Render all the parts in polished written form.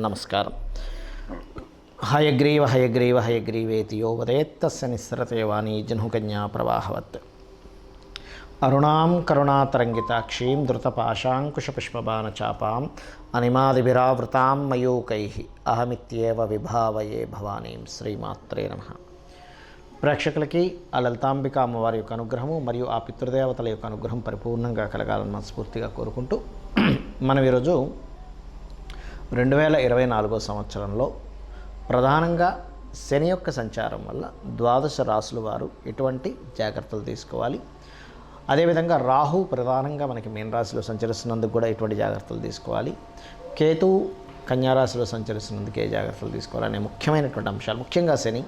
నమస్కారం. హయగ్రీవ హయగ్రీవ హయగ్రీవేతి యో వదేత్తస్య నిస్సరతే వాణీ జహ్నుకన్యా ప్రవాహవత్. అరుణాం కరుణాతరంగితాక్షీం ధృతపాశాంకుశపుష్పబాణచాపాం అనిమాదిభిరావృతాం మయూకైః అహమిత్యేవ విభావయే భవానీం. శ్రీమాత్రే నమః. ప్రేక్షకులకి ఆ లలితాంబిక అమ్మవారి యొక్క అనుగ్రహము మరియు ఆ పితృదేవతల యొక్క అనుగ్రహం పరిపూర్ణంగా కలగాలని మనస్ఫూర్తిగా కోరుకుంటూ మనం ఈరోజు 2024 సంవత్సరంలో ప్రధానంగా శని యొక్క సంచారం వల్ల ద్వాదశ రాశుల వారు ఎటువంటి జాగ్రత్తలు తీసుకోవాలి, అదేవిధంగా రాహు ప్రధానంగా మనకి మీన రాశిలో సంచరిస్తున్నందుకు కూడా ఎటువంటి జాగ్రత్తలు తీసుకోవాలి, కేతు కన్యారాశిలో సంచరిస్తున్నందుకు ఏ జాగ్రత్తలు తీసుకోవాలి అనే ముఖ్యమైనటువంటి అంశాలు, ముఖ్యంగా శని,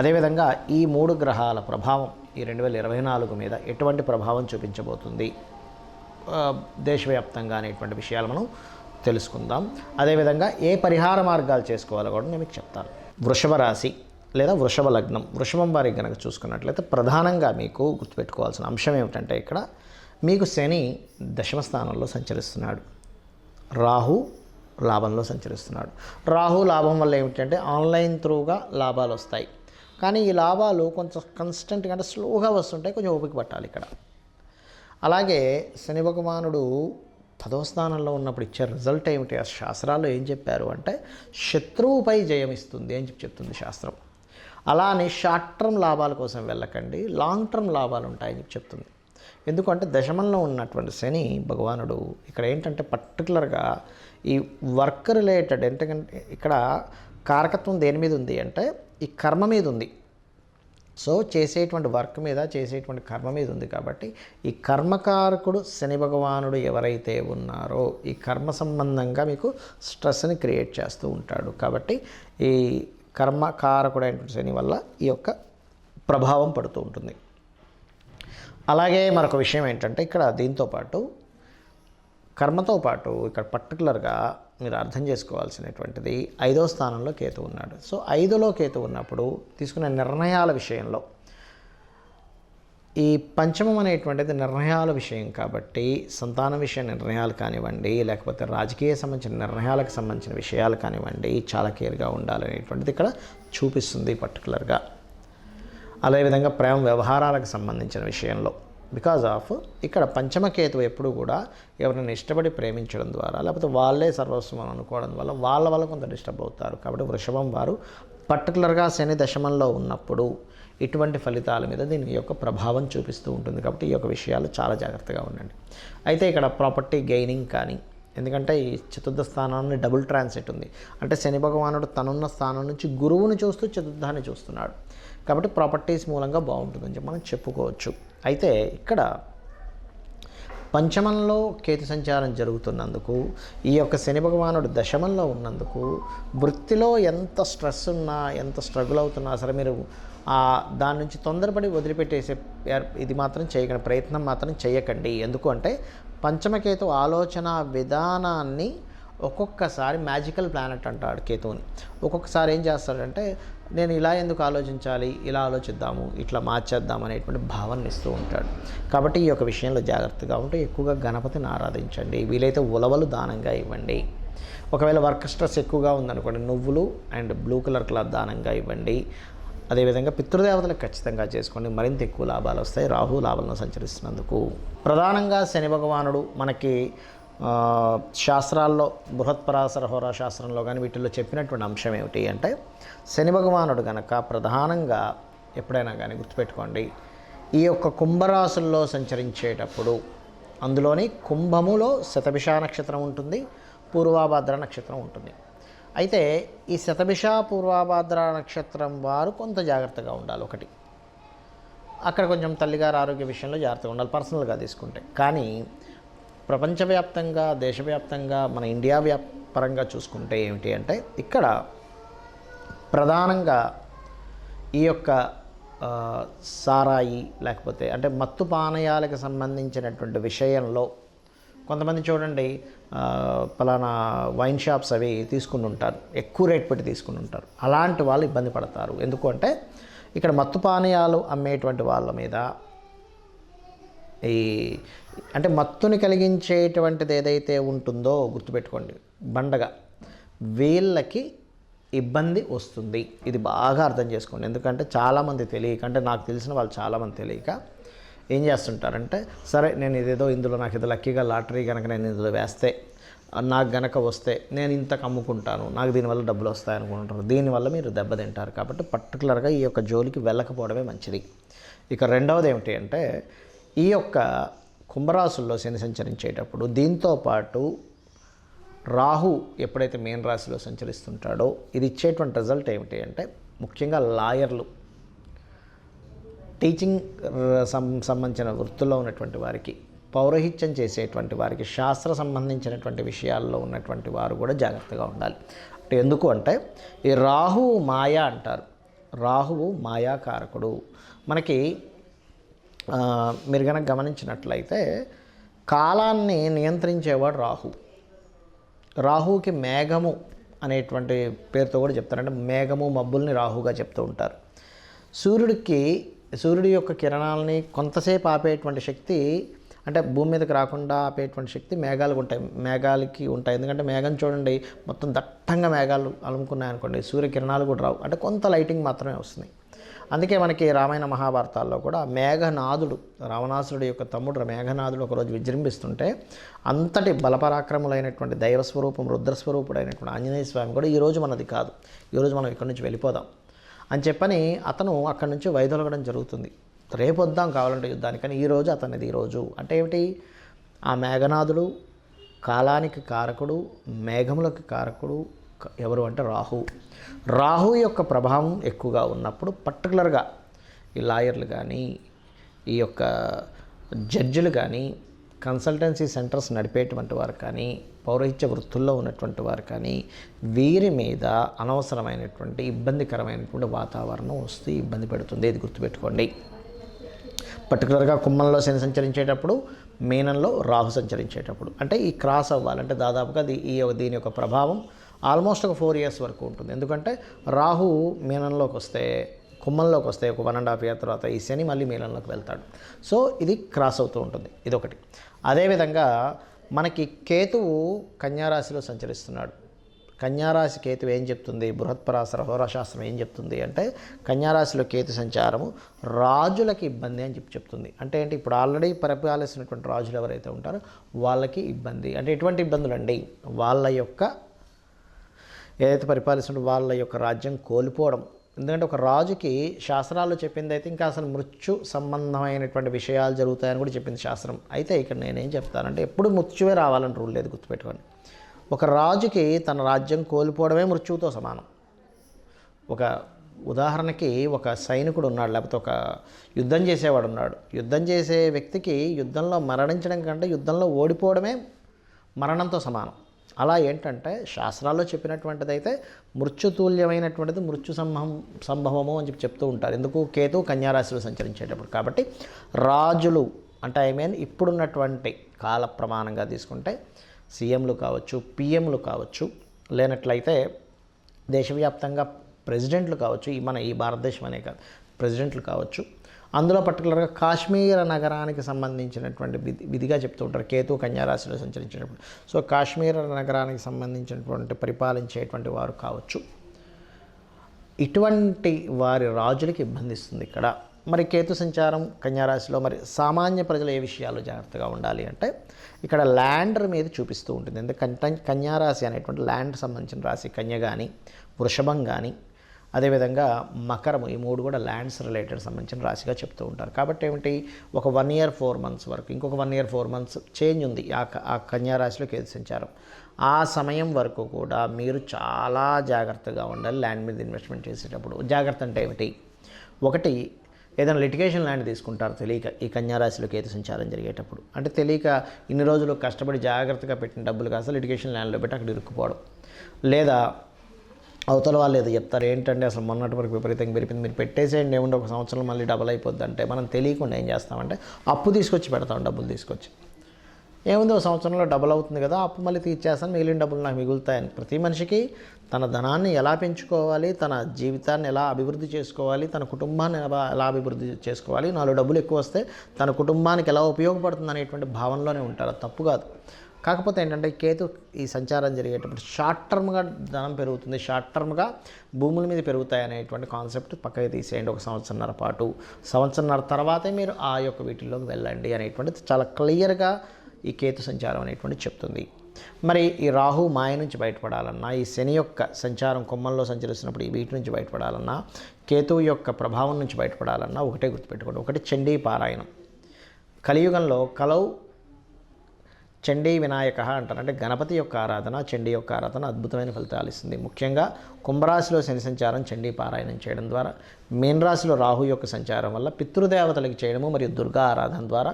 అదేవిధంగా ఈ 3 గ్రహాల ప్రభావం ఈ 2024 మీద ఎటువంటి ప్రభావం చూపించబోతుంది దేశవ్యాప్తంగా అనేటువంటి విషయాలు మనం తెలుసుకుందాం. అదేవిధంగా ఏ పరిహార మార్గాలు చేసుకోవాలో కూడా నేను మీకు చెప్తాను. వృషభ రాశి లేదా వృషభ లగ్నం, వృషభం వారికి కనుక చూసుకున్నట్లయితే ప్రధానంగా మీకు గుర్తుపెట్టుకోవాల్సిన అంశం ఏమిటంటే ఇక్కడ మీకు శని దశమ స్థానంలో సంచరిస్తున్నాడు, రాహు లాభంలో సంచరిస్తున్నాడు. రాహు లాభం వల్ల ఏమిటంటే ఆన్లైన్ త్రూగా లాభాలు వస్తాయి, కానీ ఈ లాభాలు కొంచెం కన్స్టెంట్గా అంటే స్లోగా వస్తుంటాయి, కొంచెం ఓపిక పట్టాలి ఇక్కడ. అలాగే శని భగవానుడు 10వ స్థానంలో ఉన్నప్పుడు ఇచ్చే రిజల్ట్ ఏమిటి, ఆ శాస్త్రాల్లో ఏం చెప్పారు అంటే శత్రువుపై జయం ఇస్తుంది అని చెప్తుంది శాస్త్రం. అలానే షార్ట్ టర్మ్ లాభాల కోసం వెళ్ళకండి, లాంగ్ టర్మ్ లాభాలు ఉంటాయని చెప్తుంది. ఎందుకంటే దశమంలో ఉన్నటువంటి శని భగవానుడు ఇక్కడ ఏంటంటే పర్టికులర్గా ఈ వర్క్ రిలేటెడ్, ఎందుకంటే ఇక్కడ కారకత్వం దేని మీద ఉంది అంటే ఈ కర్మ మీద ఉంది. సో చేసేటువంటి వర్క్ మీద, చేసేటువంటి కర్మ మీద ఉంది. కాబట్టి ఈ కర్మకారకుడు శని భగవానుడు ఎవరైతే ఉన్నారో ఈ కర్మ సంబంధంగా మీకు స్ట్రెస్ని క్రియేట్ చేస్తూ ఉంటాడు. కాబట్టి ఈ కర్మకారకుడైనటువంటి శని వల్ల ఈ యొక్క ప్రభావం పడుతూ ఉంటుంది. అలాగే మరొక విషయం ఏంటంటే ఇక్కడ దీంతోపాటు కర్మతో పాటు ఇక్కడ పర్టికులర్గా మీరు అర్థం చేసుకోవాల్సినటువంటిది 5వ స్థానంలో కేతు ఉన్నాడు. సో 5లో కేతు ఉన్నప్పుడు తీసుకునే నిర్ణయాల విషయంలో ఈ పంచమం అనేటువంటిది నిర్ణయాల విషయం కాబట్టి సంతాన విషయ నిర్ణయాలు కానివ్వండి, లేకపోతే రాజకీయ సంబంధించిన నిర్ణయాలకు సంబంధించిన విషయాలు కానివ్వండి, చాలా కేర్గా ఉండాలనేటువంటిది ఇక్కడ చూపిస్తుంది పర్టికులర్గా. అదేవిధంగా ప్రేమ వ్యవహారాలకు సంబంధించిన విషయంలో బికాజ్ ఆఫ్ ఇక్కడ పంచమకేతు ఎప్పుడు కూడా ఎవరిని ఇష్టపడి ప్రేమించడం ద్వారా లేకపోతే వాళ్ళే సర్వస్వం అని అనుకోవడం వల్ల కొంత డిస్టర్బ్ అవుతారు. కాబట్టి వృషభం వారు పర్టికులర్గా శని దశమంలో ఉన్నప్పుడు ఇటువంటి ఫలితాల మీద దీని యొక్క ప్రభావం చూపిస్తూ ఉంటుంది. కాబట్టి ఈ యొక్క విషయాలు చాలా జాగ్రత్తగా ఉండండి. అయితే ఇక్కడ ప్రాపర్టీ గెయినింగ్ కానీ, ఎందుకంటే ఈ చతుర్థ స్థానాన్ని డబుల్ ట్రాన్సిట్ ఉంది, అంటే శని భగవానుడు తనున్న స్థానం నుంచి గురువుని చూస్తూ చతుర్థాన్ని చూస్తున్నాడు. కాబట్టి ప్రాపర్టీస్ మూలంగా బాగుంటుందని చెప్పి మనం చెప్పుకోవచ్చు. అయితే ఇక్కడ పంచమంలో కేతు సంచారం జరుగుతున్నందుకు, ఈ యొక్క శని భగవానుడు దశమంలో ఉన్నందుకు వృత్తిలో ఎంత స్ట్రెస్ ఉన్నా, ఎంత స్ట్రగుల్ అవుతున్నా సరే మీరు దాని నుంచి తొందరపడి వదిలిపెట్టేసే ఇది మాత్రం చేయకండి, ప్రయత్నం మాత్రం చేయకండి. ఎందుకు అంటే పంచమకేతు ఆలోచన విధానాన్ని ఒక్కొక్కసారి మ్యాజికల్ ప్లానెట్ అంటాడు కేతువుని. ఒక్కొక్కసారి ఏం చేస్తాడంటే నేను ఇలా ఎందుకు ఆలోచించాలి, ఇలా ఆలోచిద్దాము, ఇట్లా మార్చేద్దాం అనేటువంటి భావన ఇస్తూ ఉంటాడు. కాబట్టి ఈ యొక్క విషయంలో జాగ్రత్తగా ఉంటే ఎక్కువగా గణపతిని ఆరాధించండి, వీలైతే ఉలవలు దానంగా ఇవ్వండి. ఒకవేళ వర్క్ స్ట్రెస్ ఎక్కువగా ఉందనుకోండి నువ్వులు అండ్ బ్లూ కలర్ క్లాత్ దానంగా ఇవ్వండి. అదేవిధంగా పితృదేవతలకు ఖచ్చితంగా చేసుకోండి, మరింత ఎక్కువ లాభాలు వస్తాయి రాహు లాభంలో సంచరిస్తున్నందుకు. ప్రధానంగా శని భగవానుడు మనకి శాస్త్రాల్లో బృహత్పరాశర హోరా శాస్త్రంలో కానీ వీటిల్లో చెప్పినటువంటి అంశం ఏమిటి అంటే శని భగవానుడు కనుక ప్రధానంగా ఎప్పుడైనా కానీ గుర్తుపెట్టుకోండి, ఈ యొక్క కుంభరాశుల్లో సంచరించేటప్పుడు అందులోని కుంభములో శతభిష నక్షత్రం ఉంటుంది, పూర్వాభాద్ర నక్షత్రం ఉంటుంది. అయితే ఈ శతభిష పూర్వాభాద్ర నక్షత్రం వారు కొంత జాగ్రత్తగా ఉండాలి. ఒకటి అక్కడ కొంచెం తల్లిగారి ఆరోగ్య విషయంలో జాగ్రత్తగా ఉండాలి పర్సనల్గా తీసుకుంటే. కానీ ప్రపంచవ్యాప్తంగా, దేశవ్యాప్తంగా, మన ఇండియా పరంగా చూసుకుంటే ఏమిటి అంటే ఇక్కడ ప్రధానంగా ఈ యొక్క సారాయి లేకపోతే అంటే మత్తు పానీయాలకు సంబంధించినటువంటి విషయంలో కొంతమంది చూడండి పలానా వైన్ షాప్స్ అవి తీసుకుని ఉంటారు, ఎక్కువ రేట్ పెట్టి తీసుకుని ఉంటారు. అలాంటి వాళ్ళు ఇబ్బంది పడతారు. ఎందుకు అంటే ఇక్కడ మత్తు పానీయాలు అమ్మేటువంటి వాళ్ళ మీద ఈ అంటే మత్తుని కలిగించేటువంటిది ఏదైతే ఉంటుందో గుర్తుపెట్టుకోండి, బండగా వీళ్ళకి ఇబ్బంది వస్తుంది. ఇది బాగా అర్థం చేసుకోండి. ఎందుకంటే చాలామంది తెలియక, అంటే నాకు తెలిసిన వాళ్ళు చాలామంది తెలియక ఏం చేస్తుంటారంటే, సరే నేను ఇదేదో ఇందులో నాకు ఇది లక్కీగా లాటరీ కనుక నేను ఇందులో వేస్తే నాకు గనక వస్తే నేను ఇంతకు అమ్ముకుంటాను, నాకు దీనివల్ల డబ్బులు వస్తాయి అనుకుంటారు. దీనివల్ల మీరు దెబ్బతింటారు. కాబట్టి పర్టికులర్గా ఈ యొక్క జోలికి వెళ్ళకపోవడమే మంచిది. ఇక రెండవది ఏమిటి అంటే, ఈ యొక్క కుంభరాశుల్లో శని సంచరించేటప్పుడు దీంతో పాటు రాహు ఎప్పుడైతే మీన రాశిలో సంచరిస్తుంటాడో ఇది ఇచ్చేటువంటి రిజల్ట్ ఏమిటి అంటే, ముఖ్యంగా లాయర్లు, టీచింగ్ సంబంధించిన వృత్తుల్లో ఉన్నటువంటి వారికి, పౌరోహిత్యం చేసేటువంటి వారికి, శాస్త్ర సంబంధించినటువంటి విషయాల్లో ఉన్నటువంటి వారు కూడా జాగ్రత్తగా ఉండాలి. అంటే ఎందుకు అంటే, ఈ రాహువు మాయా అంటారు. రాహువు మాయాకారకుడు. మనకి మీరు కనుక గమనించినట్లయితే కాలాన్ని నియంత్రించేవాడు రాహు. రాహువుకి మేఘము అనేటువంటి పేరుతో కూడా చెప్తారు. అంటే మేఘము మబ్బుల్ని రాహుగా చెప్తూ ఉంటారు. సూర్యుడి యొక్క కిరణాలని కొంతసేపు ఆపేటువంటి శక్తి, అంటే భూమి మీదకి రాకుండా ఆపేటువంటి శక్తి మేఘాలకి ఉంటాయి. ఎందుకంటే మేఘం చూడండి, మొత్తం దట్టంగా మేఘాలు అలుముకున్నాయనుకోండి, సూర్యకిరణాలు కూడా రావు. అంటే కొంత లైటింగ్ మాత్రమే వస్తుంది. అందుకే మనకి రామాయణ మహాభారతాల్లో కూడా మేఘనాథుడు, రావణాసురుడు యొక్క తమ్ముడు మేఘనాథుడు ఒకరోజు విజృంభిస్తుంటే అంతటి బలపరాక్రములైనటువంటి దైవస్వరూపం, రుద్రస్వరూపుడైనటువంటి ఆంజనేయ స్వామి కూడా ఈరోజు మనది కాదు, ఈరోజు మనం ఇక్కడి నుంచి వెళ్ళిపోదాం అని చెప్పని అతను అక్కడి నుంచి వైదొలగడం జరుగుతుంది. రేపు వద్దాం కావాలంటే యుద్ధానికి, కానీ ఈరోజు అతనిది ఈరోజు. అంటే ఏమిటి, ఆ మేఘనాథుడు కాలానికి కారకుడు, మేఘములకు కారకుడు ఎవరు అంటే రాహు యొక్క ప్రభావం ఎక్కువగా ఉన్నప్పుడు పర్టికులర్గా ఈ లాయర్లు కానీ, ఈ యొక్క జడ్జిలు కానీ, కన్సల్టెన్సీ సెంటర్స్ నడిపేటువంటి వారు కానీ, పౌరోహిత్య వృత్తుల్లో ఉన్నటువంటి వారు కానీ, వీరి మీద అనవసరమైనటువంటి ఇబ్బందికరమైనటువంటి వాతావరణం వస్తే ఇబ్బంది పెడుతుంది. ఇది గుర్తుపెట్టుకోండి. పర్టికులర్గా కుంభంలో శని సంచరించేటప్పుడు, మీనంలో రాహు సంచరించేటప్పుడు, అంటే ఈ క్రాస్ అవ్వాలంటే దాదాపుగా దీని యొక్క ప్రభావం ఆల్మోస్ట్ ఒక 4 years వరకు ఉంటుంది. ఎందుకంటే రాహు మీనంలోకి వస్తే, కుంభంలోకి వస్తే ఒక 1.5 year తర్వాత ఈ శని మళ్ళీ మీనంలోకి వెళ్తాడు. సో ఇది క్రాస్ అవుతూ ఉంటుంది. ఇదొకటి. అదేవిధంగా మనకి కేతువు కన్యారాశిలో సంచరిస్తున్నాడు. కన్యారాశి కేతువు ఏం చెప్తుంది, బృహత్పరాశర హోరాశాస్త్రం ఏం చెప్తుంది అంటే, కన్యారాశిలో కేతు సంచారము రాజులకి ఇబ్బంది అని చెప్తుంది. అంటే ఏంటి, ఇప్పుడు ఆల్రెడీ పరిపాలిస్తున్నటువంటి రాజులు ఎవరైతే ఉంటారో వాళ్ళకి ఇబ్బంది. అంటే ఎటువంటి ఇబ్బందులు అండి, వాళ్ళ యొక్క ఏదైతే పరిపాలిస్తున్న వాళ్ళ యొక్క రాజ్యం కోల్పోవడం. ఎందుకంటే ఒక రాజుకి శాస్త్రాల్లో చెప్పింది అయితే ఇంకా అసలు మృత్యు సంబంధమైనటువంటి విషయాలు జరుగుతాయని కూడా చెప్పింది శాస్త్రం. అయితే ఇక్కడ నేనేం చెప్తానంటే, ఎప్పుడు మృత్యువే రావాలని రూల్ లేదు, గుర్తుపెట్టుకోండి. ఒక రాజుకి తన రాజ్యం కోల్పోవడమే మృత్యువుతో సమానం. ఒక ఉదాహరణకి ఒక సైనికుడు ఉన్నాడు, లేకపోతే ఒక యుద్ధం చేసేవాడు ఉన్నాడు. యుద్ధం చేసే వ్యక్తికి యుద్ధంలో మరణించడం కంటే యుద్ధంలో ఓడిపోవడమే మరణంతో సమానం. అలా ఏంటంటే శాస్త్రాల్లో చెప్పినటువంటిది అయితే మృత్యుతుల్యమైనటువంటిది మృత్యు సంభవము అని చెప్తూ ఉంటారు. ఎందుకు, కేతు కన్యారాశిలో సంచరించేటప్పుడు. కాబట్టి రాజులు అంటే ఇప్పుడున్నటువంటి కాల ప్రమాణంగా తీసుకుంటే సీఎంలు కావచ్చు, పిఎంలు కావచ్చు, లేనట్లయితే దేశవ్యాప్తంగా ప్రెసిడెంట్లు కావచ్చు, ఈ భారతదేశం అనే కాదు, ప్రెసిడెంట్లు కావచ్చు. అందులో పర్టికులర్గా కాశ్మీర నగరానికి సంబంధించినటువంటి విధిగా చెప్తూ ఉంటారు కేతు కన్యారాశిలో సంచరించినప్పుడు. సో కాశ్మీర నగరానికి సంబంధించినటువంటి పరిపాలించేటువంటి వారు కావచ్చు, ఇటువంటి వారి రాజులకి ఇబ్బంది ఇస్తుంది ఇక్కడ. మరి కేతు సంచారం కన్యారాశిలో మరి సామాన్య ప్రజలు ఏ విషయాల్లో జాగ్రత్తగా ఉండాలి అంటే, ఇక్కడ ల్యాండ్ మీద చూపిస్తూ ఉంటుంది. ఎందుకంటే కన్యారాశి అనేటువంటి ల్యాండ్ సంబంధించిన రాశి. కన్య కానీ, వృషభం కానీ, అదేవిధంగా మకరము, ఈ 3 కూడా ల్యాండ్స్ రిలేటెడ్ సంబంధించిన రాశిగా చెప్తూ ఉంటారు. కాబట్టి ఏమిటి, ఒక 1 year 4 months వరకు, ఇంకొక 1 year 4 months చేంజ్ ఉంది ఆ కన్యారాశిలో కేతు సంచారం. ఆ సమయం వరకు కూడా మీరు చాలా జాగ్రత్తగా ఉండాలి ల్యాండ్ మీద ఇన్వెస్ట్మెంట్ చేసేటప్పుడు. జాగ్రత్త అంటే ఏమిటి, ఒకటి ఏదైనా లిటిగేషన్ ల్యాండ్ తీసుకుంటారు తెలియక ఈ కన్యారాశిలో కేతు సంచారం జరిగేటప్పుడు. అంటే తెలియక ఇన్ని రోజులు కష్టపడి జాగ్రత్తగా పెట్టిన డబ్బులు కాస్త లిటిగేషన్ ల్యాండ్లో పెట్టి అక్కడ ఇరుక్కుపోవడం. లేదా అవతల వాళ్ళు ఏదో చెప్తారు, ఏంటంటే అసలు మొన్నటి వరకు విపరీతంగా పెరిగింది, మీరు పెట్టేసేయండి, ఏముంటే ఒక సంవత్సరం మళ్ళీ డబల్ అయిపోద్ది అంటే, మనం తెలియకుండా ఏం చేస్తామంటే అప్పు తీసుకొచ్చి పెడతాం. డబ్బులు తీసుకొచ్చి ఏముంది, ఒక సంవత్సరంలో డబల్ అవుతుంది కదా, అప్పు మళ్ళీ తీర్చేస్తాను, మిగిలిన డబ్బులు నాకు మిగులుతాయని. ప్రతి మనిషికి తన ధనాన్ని ఎలా పెంచుకోవాలి, తన జీవితాన్ని ఎలా అభివృద్ధి చేసుకోవాలి, తన కుటుంబాన్ని ఎలా అభివృద్ధి చేసుకోవాలి, 4 డబ్బులు ఎక్కువ వస్తే తన కుటుంబానికి ఎలా ఉపయోగపడుతుంది అనేటువంటి భావనలోనే ఉంటారు. అది తప్పు కాదు. కాకపోతే ఏంటంటే కేతు ఈ సంచారం జరిగేటప్పుడు షార్ట్ టర్మ్గా ధనం పెరుగుతుంది, షార్ట్ టర్మ్గా భూముల మీద పెరుగుతాయి అనేటువంటి కాన్సెప్ట్ పక్కకి తీసేయండి. ఒక సంవత్సరన్నర పాటు, సంవత్సరన్నర తర్వాతే మీరు ఆ యొక్క వీటిల్లోకి వెళ్ళండి అనేటువంటిది చాలా క్లియర్గా ఈ కేతు సంచారం అనేటువంటిది చెప్తుంది. మరి ఈ రాహు మాయ నుంచి బయటపడాలన్నా, ఈ శని యొక్క సంచారం కొమ్మల్లో సంచరిస్తున్నప్పుడు ఈ వీటి నుంచి బయటపడాలన్నా, కేతువు యొక్క ప్రభావం నుంచి బయటపడాలన్నా ఒకటే గుర్తుపెట్టుకోండి, ఒకటి చండీ పారాయణం. కలియుగంలో కలౌ చండీ వినాయక అంటారు. అంటే గణపతి యొక్క ఆరాధన, చండీ యొక్క ఆరాధన అద్భుతమైన ఫలితాలు ఇస్తుంది. ముఖ్యంగా కుంభరాశిలో శని సంచారం చండీ పారాయణం చేయడం ద్వారా, మీన రాశిలో రాహు యొక్క సంచారం వల్ల పితృదేవతలకి చేయడము మరియు దుర్గా ఆరాధన ద్వారా,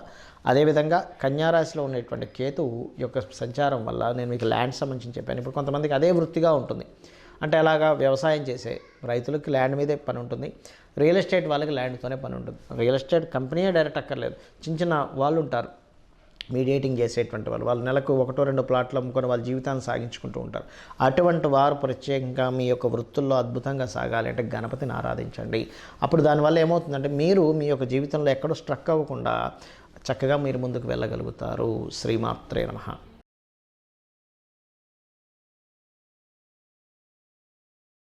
అదేవిధంగా కన్యారాశిలో ఉండేటువంటి కేతువు యొక్క సంచారం వల్ల, నేను మీకు ల్యాండ్ సంబంధించి చెప్పాను. ఇప్పుడు కొంతమందికి అదే వృత్తిగా ఉంటుంది. అంటే అలాగా వ్యవసాయం చేసే రైతులకి ల్యాండ్ మీదే పని ఉంటుంది, రియల్ ఎస్టేట్ వాళ్ళకి ల్యాండ్తోనే పని ఉంటుంది. రియల్ ఎస్టేట్ కంపెనీయే డైరెక్ట్ అక్కర్లేదు, చిన్న చిన్న వాళ్ళు ఉంటారు మీడియేటింగ్ చేసేటువంటి వాళ్ళు నెలకు 1-2 ప్లాట్లు అమ్ముకొని వాళ్ళ జీవితాన్ని సాగించుకుంటూ ఉంటారు. అటువంటి వారు ప్రత్యేకంగా మీ యొక్క వృత్తుల్లో అద్భుతంగా సాగాలి అంటే గణపతిని ఆరాధించండి. అప్పుడు దానివల్ల ఏమవుతుందంటే మీరు మీ యొక్క జీవితంలో ఎక్కడో స్ట్రక్ అవ్వకుండా చక్కగా మీరు ముందుకు వెళ్ళగలుగుతారు. శ్రీమాత్రే నమః.